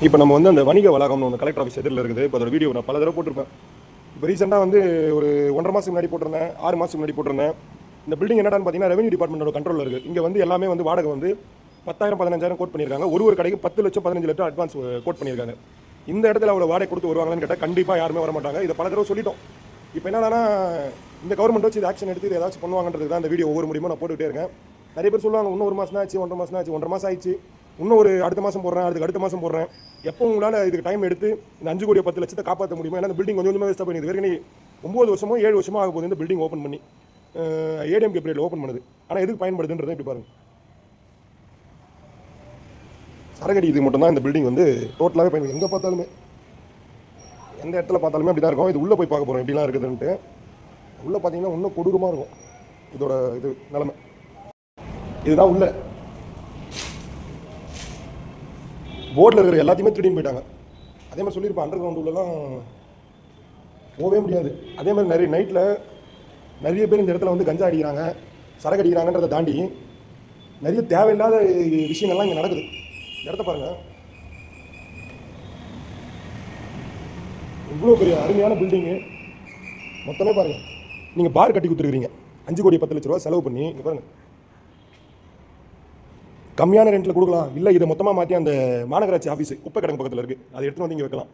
இப்போ நம்ம வந்து அந்த வணிக வளாகம்னு ஒன்று கலெக்டர் ஆஃபீஸ் எதிரில் இருக்குது. இப்போ அதோட வீடியோ நான் பல தடவை போட்டிருப்பேன். இப்போ ரீசெண்டாக வந்து ஒரு 1.5 மாதத்துக்கு முன்னாடி போட்டிருந்தேன், 6 மாதத்துக்கு முன்னாடி போட்டிருந்தேன். இந்த பில்டிங் என்னடான்னு பார்த்தீங்கன்னா ரெவன்யூ டிபார்ட்மெண்டோட கண்ட்ரோலில் இருக்குது. இங்கே வந்து எல்லாமே வந்து வாடகை வந்து 10,000 15,000 கோட் பண்ணியிருக்காங்க. ஒரு கடைக்கு 10 லட்சம் 15 லட்சம் அட்வான்ஸ் கோட் பண்ணியிருக்காங்க. இந்த இடத்துல அவ்வளோ வாடகை கொடுத்து வருவாங்கன்னு கேட்டால் கண்டிப்பாக யாருமே வர மாட்டாங்க. இதை பல தடவை சொல்லிட்டோம். இப்போ என்னன்னா இந்த கவர்மெண்ட் வச்சு இது ஆக்ஷன் எடுத்து இது ஏதாச்சும் பண்ணுவாங்கன்றது தான் இந்த வீடியோ ஒவ்வொரு முடியுமோ நான் போட்டுக்கிட்டே இருக்கேன். நிறைய பேர் சொல்லுவாங்க இன்னும் 1 மாதம் ஆச்சு, 1.5 மாதம் ஆச்சு, 1.5 மாதம் ஆயிடுச்சு, இன்னும் ஒரு அடுத்த மாதம் போடுறேன், அடுத்த மாதம் போடுறேன். எப்போ உங்களால் இதுக்கு டைம் எடுத்து இந்த 5 கோடி 10 லட்சத்தை காப்பாற்ற முடியுமா? ஏன்னா இந்த பில்டிங் கொஞ்சம் கொஞ்சமாக வேஸ்ட்டாக போயிருது. ஏற்கனவே 9 வருஷமோ 7 வருஷமோ ஆக போகுது இந்த பில்டிங் ஓப்பன் பண்ணி, ஏடிஎம்கே பீரியட் ஓப்பன் பண்ணுது. ஆனால் எதுக்கு பயன்படுதுன்றதை இப்படி பாருங்கள். சரகடி இது மட்டும் தான் இந்த பில்டிங் வந்து டோட்டலாகவே பயன்படுது. எங்கே பார்த்தாலுமே எந்த இடத்துல பார்த்தாலுமே அப்படி தான் இருக்கும். இது உள்ளே போய் பார்க்க போகிறோம் எப்படிலாம் இருக்குதுன்ட்டு. உள்ளே பார்த்தீங்கன்னா இன்னும் கொடூரமாக இருக்கும் இதோட இது நிலைமை. இதுதான் உள்ள போர்டில் இருக்கிற எல்லாத்தையுமே திருடின்னு போயிட்டாங்க. அதே மாதிரி சொல்லியிருப்பேன், அண்டர் கிரவுண்ட் உள்ளலாம் போகவே முடியாது. அதே மாதிரி நிறைய நைட்டில் நிறைய பேர் இந்த இடத்துல வந்து கஞ்சா அடிக்கிறாங்க, சரக்கு அடிக்கிறாங்கன்றதை தாண்டி நிறைய தேவையில்லாத விஷயங்கள்லாம் இங்கே நடக்குது. இடத்த பாருங்கள், இவ்வளோ பெரிய அருமையான பில்டிங்கு மொத்தமே பாருங்கள். நீங்கள் பார் கட்டி கொடுத்துருக்கிறீங்க 5 கோடி 10 லட்ச ரூபா செலவு பண்ணி. இங்கே பாருங்கள், கம்மியான ரெண்டில் கொடுக்கலாம். இல்லை இதை மொத்தமாக மாற்றி அந்த மாநகராட்சி ஆஃபீஸ் குப்பை கிடங்கு பக்கத்தில் இருக்குது, அதை எடுத்துகிட்டு வந்து இங்கே வைக்கலாம்.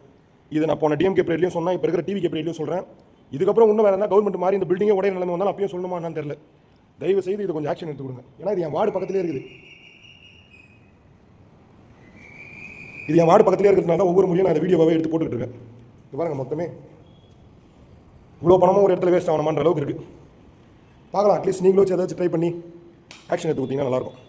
இதை நான் போன டிஎம்கே பீரியட்லையும் சொன்னால், இப்போ இருக்கிற டிவிகே பீரியட்லையும் சொல்கிறேன். இதுக்கப்புறம் இன்னும் வேறு எதாவது கவர்மெண்ட் மாதிரி இந்த பில்டிங்கே உடைய நிலைமை வந்தாலும் அப்பயும் சொல்லணுமா என்னன்னு தெரியல. தயவு செய்து இது கொஞ்சம் ஆக்ஷன் எடுத்து கொடுங்க. ஏன்னா இது என் வார்டு பக்கத்திலே இருக்குது. இது என் வார்டு பக்கத்திலே இருக்கிறதுனால ஒவ்வொரு முறையும் நான் இந்த வீடியோவாகவே எடுத்து போட்டுக்கிட்டு இருக்கேன். இது பாருங்கள், மொத்தமே இவ்வளோ பணமும் ஒரு இடத்துல வேஸ்ட் ஆகணுமான்ற அளவுக்கு இருக்குது. பார்க்கலாம், அட்லீஸ்ட் நீங்களும் ஏதாச்சும் ட்ரை பண்ணி ஆக்ஷன் எடுத்து கொடுத்தீங்கன்னா நல்லாயிருக்கும்.